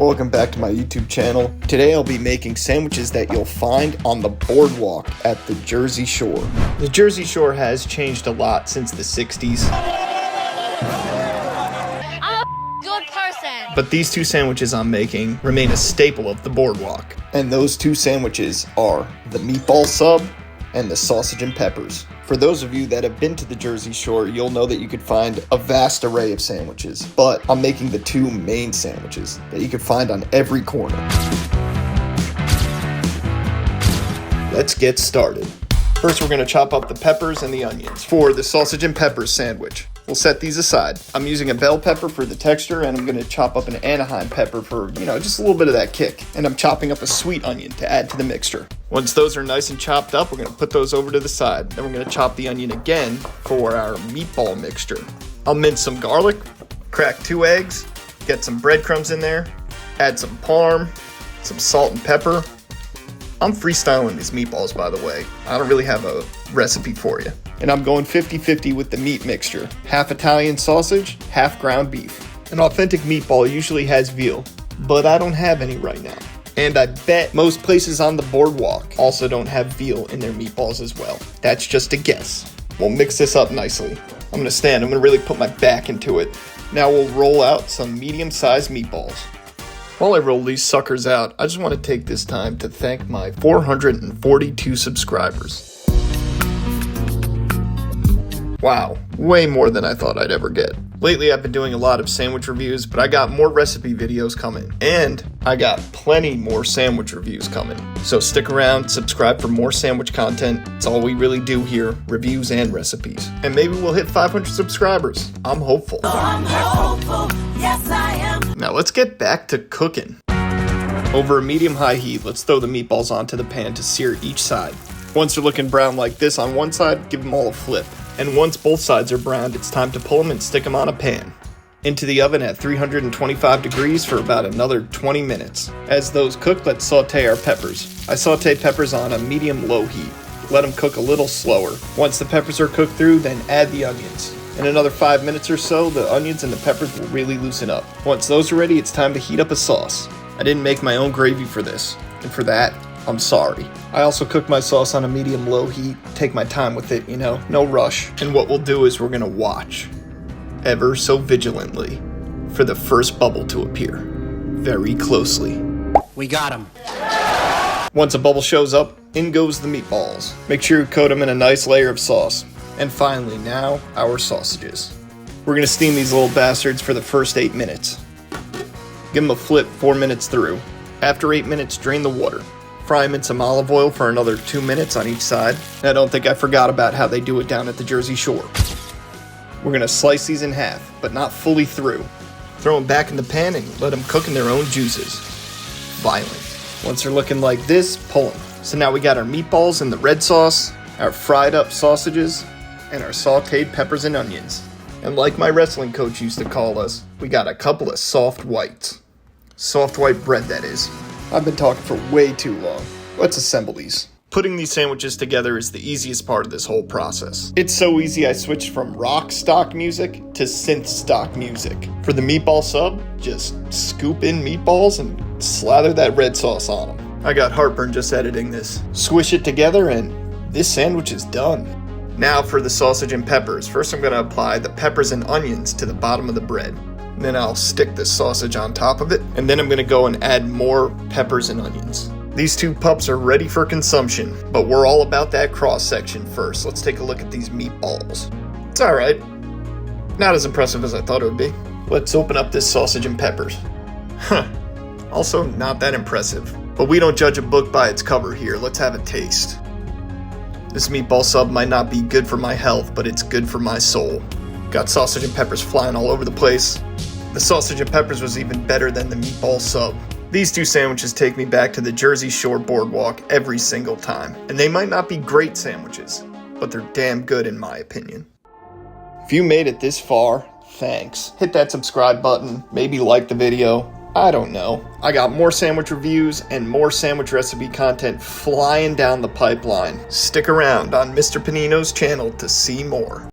Welcome back to my YouTube channel. Today I'll be making sandwiches that you'll find on the boardwalk at the Jersey Shore. The Jersey Shore has changed a lot since the 60s. I'm a good person. But these two sandwiches I'm making remain a staple of the boardwalk. And those two sandwiches are the meatball sub and the sausage and peppers. For those of you that have been to the Jersey Shore, you'll know that you could find a vast array of sandwiches, but I'm making the two main sandwiches that you could find on every corner. Let's get started. First, we're gonna chop up the peppers and the onions for the sausage and peppers sandwich. We'll set these aside. I'm using a bell pepper for the texture, and I'm gonna chop up an Anaheim pepper for, just a little bit of that kick. And I'm chopping up a sweet onion to add to the mixture. Once those are nice and chopped up, we're gonna put those over to the side. Then we're gonna chop the onion again for our meatball mixture. I'll mince some garlic, crack 2 eggs, get some breadcrumbs in there, add some parm, some salt and pepper. I'm freestyling these meatballs, by the way. I don't really have a recipe for you. And I'm going 50-50 with the meat mixture. Half Italian sausage, half ground beef. An authentic meatball usually has veal, but I don't have any right now. And I bet most places on the boardwalk also don't have veal in their meatballs as well. That's just a guess. We'll mix this up nicely. I'm gonna really put my back into it. Now we'll roll out some medium-sized meatballs. While I roll these suckers out, I just want to take this time to thank my 442 subscribers. Wow, way more than I thought I'd ever get. Lately I've been doing a lot of sandwich reviews, but I got more recipe videos coming. And I got plenty more sandwich reviews coming. So stick around, subscribe for more sandwich content. It's all we really do here, reviews and recipes. And maybe we'll hit 500 subscribers. I'm hopeful. I'm hopeful, yes I am. Now let's get back to cooking. Over a medium-high heat, let's throw the meatballs onto the pan to sear each side. Once they're looking brown like this on one side, give them all a flip. And once both sides are browned, it's time to pull them and stick them on a pan. Into the oven at 325 degrees for about another 20 minutes. As those cook, let's saute our peppers. I saute peppers on a medium-low heat. Let them cook a little slower. Once the peppers are cooked through, then add the onions. In another 5 minutes or so, the onions and the peppers will really loosen up. Once those are ready, it's time to heat up a sauce. I didn't make my own gravy for this, and for that, I'm sorry. I also cook my sauce on a medium-low heat. Take my time with it, no rush. And what we'll do is we're gonna watch, ever so vigilantly, for the first bubble to appear, very closely. We got him. Once a bubble shows up, in goes the meatballs. Make sure you coat them in a nice layer of sauce. And finally, now, our sausages. We're gonna steam these little bastards for the first 8 minutes. Give them a flip 4 minutes through. After 8 minutes, drain the water. Fry them in some olive oil for another 2 minutes on each side. And I don't think I forgot about how they do it down at the Jersey Shore. We're gonna slice these in half, but not fully through. Throw them back in the pan and let them cook in their own juices. Violent. Once they're looking like this, pull them. So now we got our meatballs in the red sauce, our fried up sausages, and our sauteed peppers and onions. And like my wrestling coach used to call us, we got a couple of soft whites. Soft white bread, that is. I've been talking for way too long. Let's assemble these. Putting these sandwiches together is the easiest part of this whole process. It's so easy I switched from rock stock music to synth stock music. For the meatball sub, just scoop in meatballs and slather that red sauce on them. I got heartburn just editing this. Swish it together and this sandwich is done. Now for the sausage and peppers. First I'm going to apply the peppers and onions to the bottom of the bread. Then I'll stick the sausage on top of it. And then I'm going to go and add more peppers and onions. These two pups are ready for consumption, but we're all about that cross section first. Let's take a look at these meatballs. It's alright. Not as impressive as I thought it would be. Let's open up this sausage and peppers. Also not that impressive. But we don't judge a book by its cover here. Let's have a taste. This meatball sub might not be good for my health, but it's good for my soul. Got sausage and peppers flying all over the place. The sausage and peppers was even better than the meatball sub. These two sandwiches take me back to the Jersey Shore boardwalk every single time. And they might not be great sandwiches, but they're damn good in my opinion. If you made it this far, thanks. Hit that subscribe button, maybe like the video. I don't know. I got more sandwich reviews and more sandwich recipe content flying down the pipeline. Stick around on Mr. Panino's channel to see more.